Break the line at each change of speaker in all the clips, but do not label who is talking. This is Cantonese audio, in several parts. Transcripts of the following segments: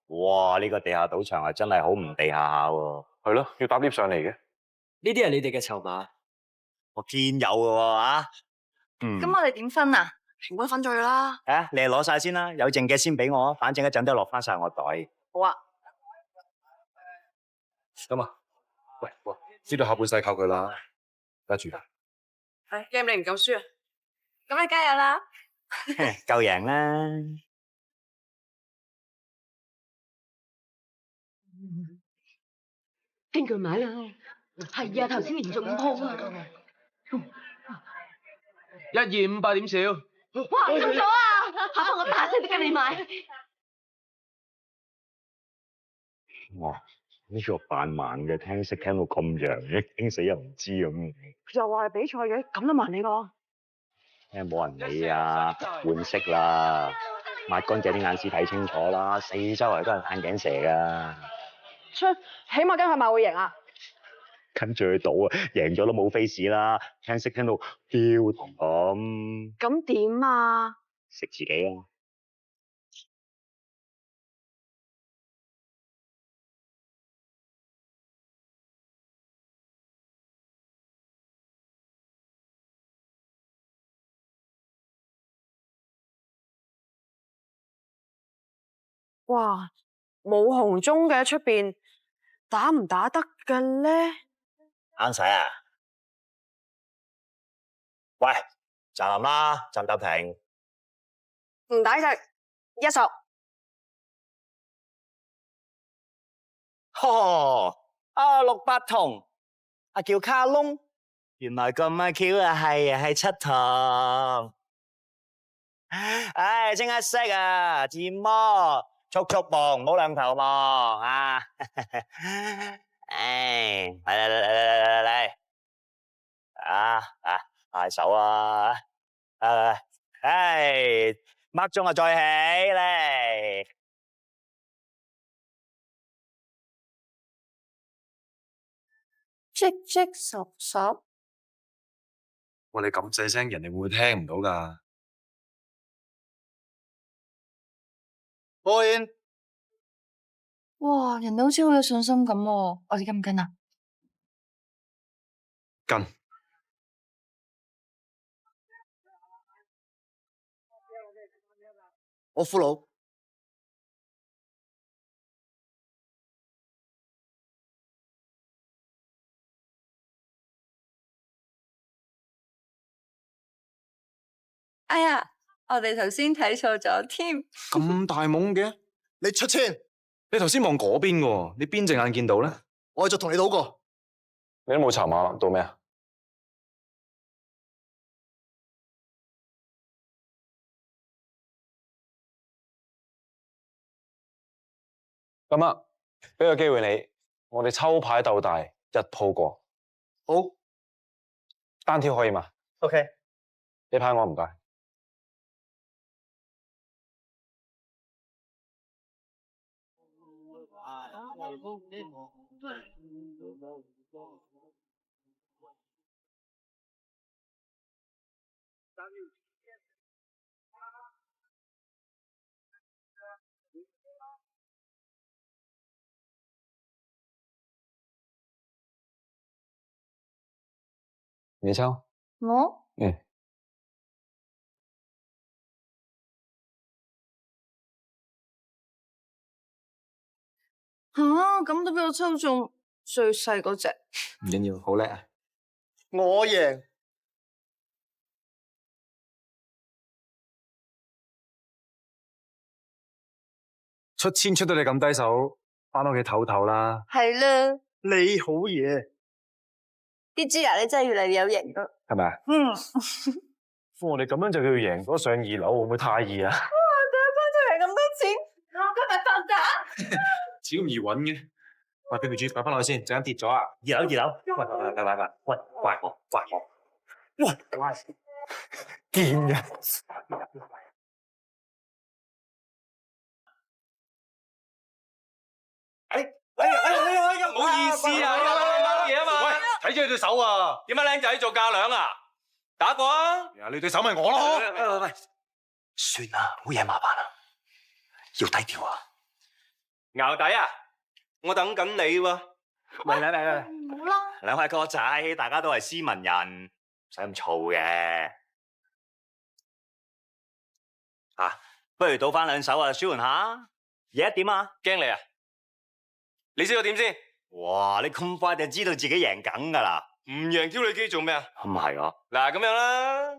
哇！呢個地下賭場係真係好唔地下下喎。
係咯，要搭 lift 上嚟嘅。
呢啲係你哋嘅籌碼，
我見有嘅喎啊！
咁我哋點分啊？平均分咗佢啦。
啊，你係攞晒先啦，有剩嘅先俾我，反正一陣都落翻晒我袋。
好啊。
咁啊，喂，呢度下半世靠佢啦，揸住。
係 game 你唔夠輸啊？咁你加油啦！
夠贏啦！
跟佢買啦，係啊，頭先連續5鋪啊
125點少。
哇，中咗啊！下鋪我打死都跟你買。
哇！呢個扮盲嘅聽識聽到咁樣嘅，驚死人唔知咁。
又話係比賽嘅，咁都瞞你個？
聽冇人理啊，換色啦，抹乾淨啲眼屎睇清楚啦，四周圍都係眼鏡蛇㗎。
起碼今日咪會贏啊！
跟住去賭啊，贏咗都冇 face 啦，聽識聽到標同咁。
咁點啊？
食自己啊！
哇，冇紅中嘅出邊打唔打得嘅咧？
啱使啊！喂，站林啦，站得停。
唔抵食，一熟。
呵，啊六八筒，啊叫卡窿，原來咁啊巧啊係七筒。唉，清一色啊，自摸，速磅，唔好兩頭望啊！唉，嚟，快手啊！唉，mark 中啊，再起嚟。
積積實實。
喂，你咁細聲，人哋會唔會聽唔到㗎？
播完。
哇，人哋好似好有信心咁喎，我哋跟唔跟啊？
跟。
我俘虜。
哎呀，我哋頭先睇錯咗添。
咁大懵嘅？
你出千，
你頭先望嗰邊喎，你邊隻眼見到咧？
我就同你賭過。
你都冇籌碼啦，賭咩啊？咁啊，俾個機會你，我哋抽牌鬥大，一鋪過。
好，
單挑可以嘛
？OK。
呢牌我唔該。你抽。
我？吓，咁都俾我抽中最細嗰隻。
唔緊要，好叻啊！
我贏。
出千出到你咁低手，翻屋企唞唞啦。
係啦，
你好嘢。
啲豬啊，你真係越嚟越有型啦。
係咪啊？我哋咁樣就叫贏咗上2樓，會唔會太易啊？
哇！第一分就贏咁多錢，我今日發達。
似咁易揾嘅。喂，俾佢豬擺翻落去先，陣間跌咗啊！2樓。喂，怪我。喂，見嘅。唔好意思啊，乜嘢啊嘛？
喂，睇住你對手啊！
點解靚仔做嫁娘啊？打過啊？
你對手咪我咯。
喂，算啦，好嘢麻煩啦，要低調啊！淆底啊！我等緊你喎。嚟，
唔好啦，
兩位哥仔，大家都係斯文人，唔使咁燥嘅。不如賭翻兩手啊，舒緩下。而家點啊？
驚你啊？你知道點先？
哇！你咁快就知道自己贏緊噶啦？
唔贏挑你機做咩啊？
咁係啊。
嗱，咁樣啦，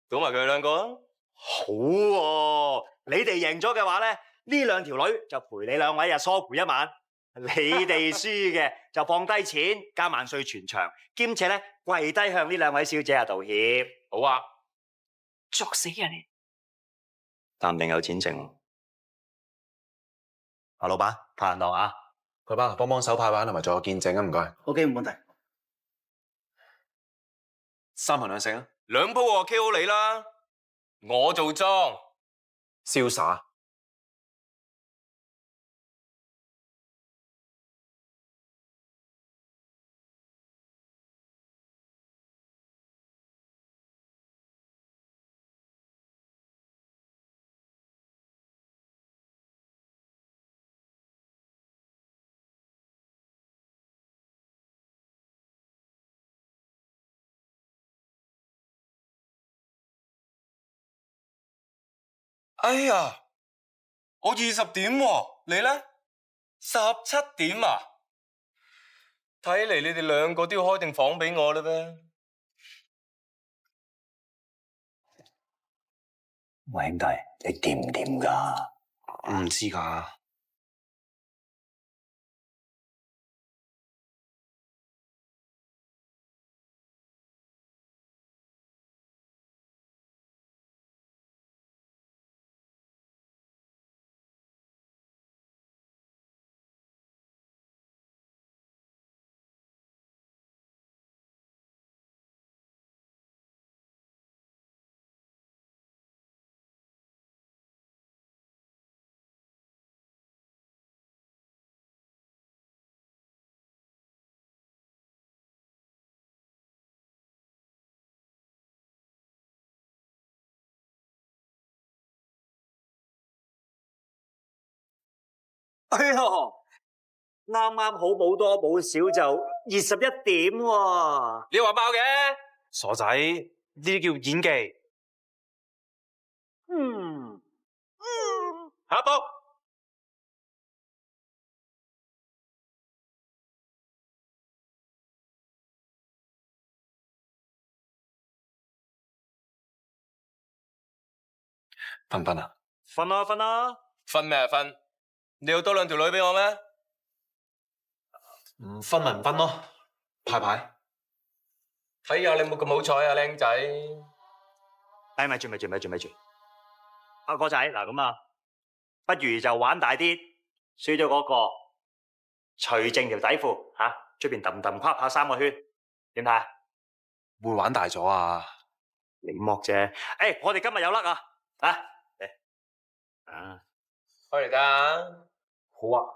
賭埋佢哋兩個啊。
好喎，你哋贏咗嘅話咧，呢兩條女就陪你兩位梳乎一晚。你哋輸嘅就放低錢，加萬歲全場，兼且咧跪低向呢兩位小姐道歉。
好啊，
作死人嚟！
淡定有錢剩。阿老闆派人檔啊！
佢班幫幫手派版同埋做個見證啊，唔該。
OK，冇問題。
三行兩勝啊，
兩鋪我 KO 你啦，我做莊。
瀟灑。
哎呀，我20點喎，你呢？17點啊？睇嚟你哋兩個都要開定房俾我啦噃。
喂，兄弟，你掂唔掂噶？
唔知㗎。
哎呀，啱啱好冇多冇少就21點喎。
你話爆嘅？傻仔，呢啲叫演技。下一步。
瞓唔瞓啊？
瞓啦瞓啦。
瞓咩啊瞓？你要多兩條女俾我咩？
唔瞓咪唔瞓咯，派牌。
睇下你冇咁好彩啊，靚仔。
哎，咪住。阿哥仔，嗱咁啊，不如就玩大啲，輸咗嗰個除淨條底褲吓，出邊揼揼跨跑3個圈，點睇啊？
會玩大咗啊？
你剝啫。誒，我哋今日有甩啊！啊，
開嚟㗎。
好啊。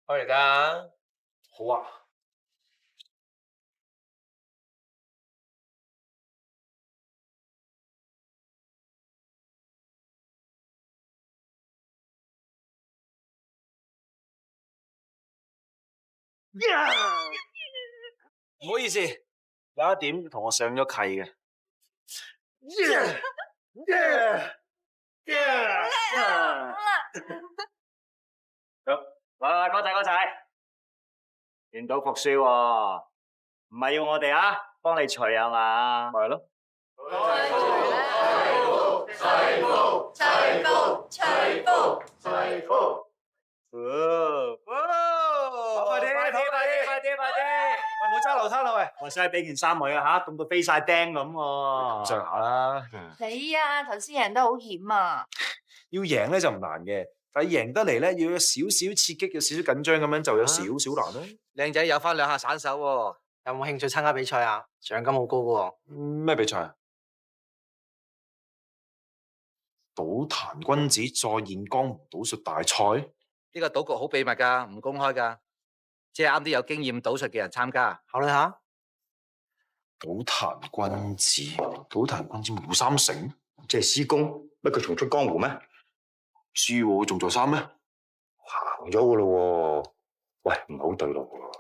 開嚟㗎。
好啊。
唔好意思，有一點同我上咗契嘅。
喂，哥仔，願賭服輸喎，唔係要我哋啊，幫你除啊嘛？咪係咯。快啲！唔好揸流灘啦喂！我使俾件衫佢啊吓，凍到飛晒釘咁喎。
上下啦。
你啊，頭先贏得好險啊！
要贏咧就唔難嘅，但係贏得嚟咧要有少少刺激，有少少緊張咁樣就有少少難啦。
靚仔有翻2下散手喎，有冇興趣參加比賽啊？獎金好高噶喎。
咩比賽啊？賭壇君子再現江湖賭術大賽，
呢個賭局好秘密噶，唔公開噶，只係啱啲有經驗賭術嘅人參加，考慮下。
賭壇君子，賭壇君子胡三成，
即係師公，乜佢重出江湖咩？
知喎，仲在生咩？
行咗噶咯喎，喂，唔係好對路喎。